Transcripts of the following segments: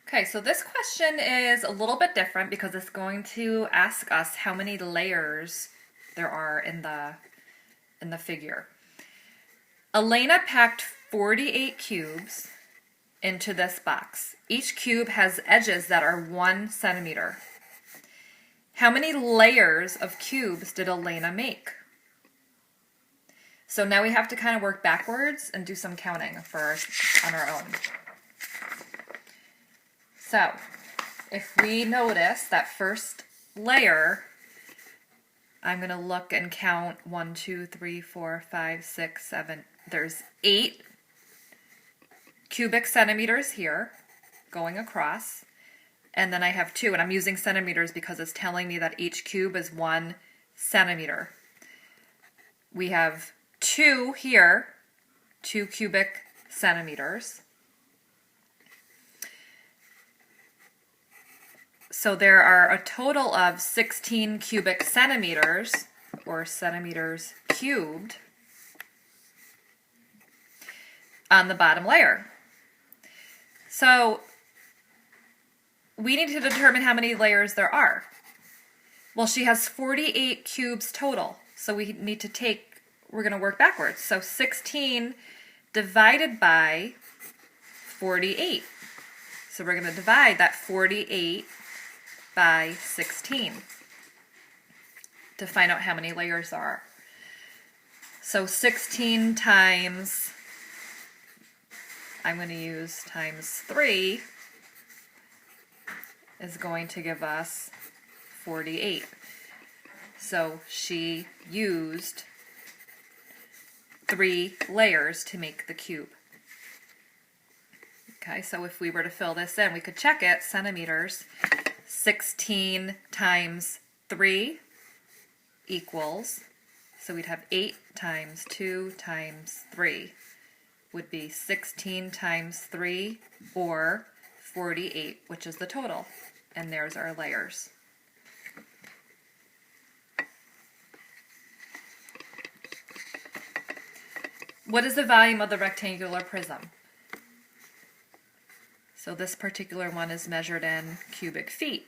Okay, so this question is a little bit different because it's going to ask us how many layers there are in the figure. Elena packed 48 cubes into this box. Each cube has edges that are 1 centimeter. How many layers of cubes did Elena make? So now we have to kind of work backwards and do some counting on our own. So if we notice that first layer, I'm going to look and count 1, 2, 3, 4, 5, 6, 7. There's 8 cubic centimeters here going across. And then I have 2, and I'm using centimeters because it's telling me that each cube is 1 centimeter. We have 2 here, 2 cubic centimeters. So there are a total of 16 cubic centimeters, or centimeters cubed, on the bottom layer. So we need to determine how many layers there are. Well, she has 48 cubes total, so we're going to work backwards. So 16 divided by 48. So we're going to divide that 48 by 16 to find out how many layers there are. So 16 times, I'm going to use times 3, is going to give us 48. So she used 3 layers to make the cube. Okay, so if we were to fill this in, we could check it, centimeters. 16 times 3 equals, so we'd have 8 times 2 times 3 would be 16 times 3, or 48, which is the total. And there's our layers. What is the volume of the rectangular prism? So this particular one is measured in cubic feet.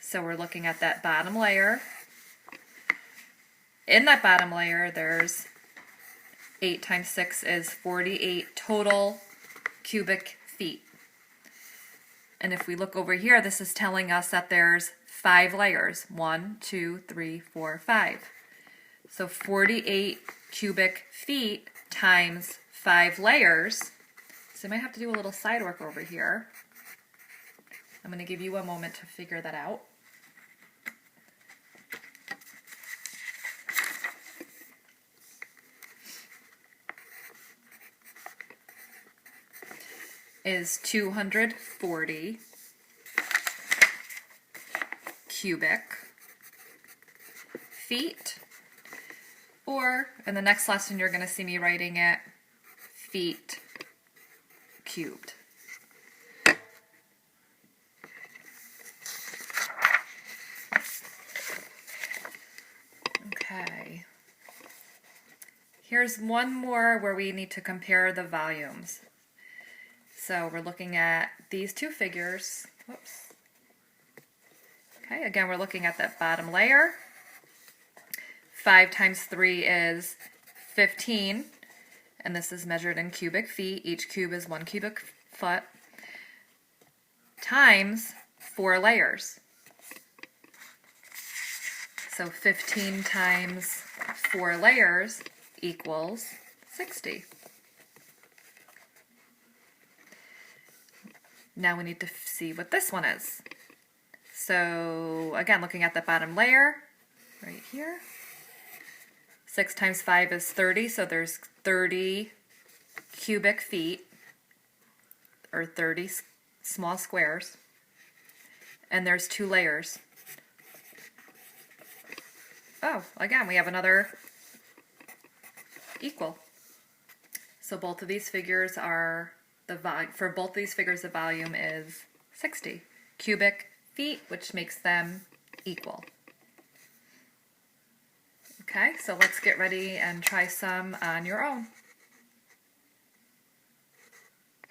So we're looking at that bottom layer. In that bottom layer, there's 8 times 6 is 48 total cubic feet. And if we look over here, this is telling us that there's 5 layers. 1, 2, 3, 4, 5. So 48 cubic feet times 5 layers. So I might have to do a little side work over here. I'm going to give you a moment to figure that out. Is 240 cubic feet, or in the next lesson you're going to see me writing it feet cubed. Okay. Here's one more where we need to compare the volumes. So we're looking at these two figures. Whoops. Okay, again, we're looking at that bottom layer. 5 times 3 is 15, and this is measured in cubic feet. Each cube is 1 cubic foot, times 4 layers. So 15 times 4 layers equals 60. Now we need to see what this one is. So again, looking at the bottom layer, right here. 6 times 5 is 30, so there's 30 cubic feet, or 30 small squares. And there's 2 layers. Oh, again, we have another equal. So both of these figures are, for both these figures, the volume is 60 cubic feet, which makes them equal. Okay, so let's get ready and try some on your own.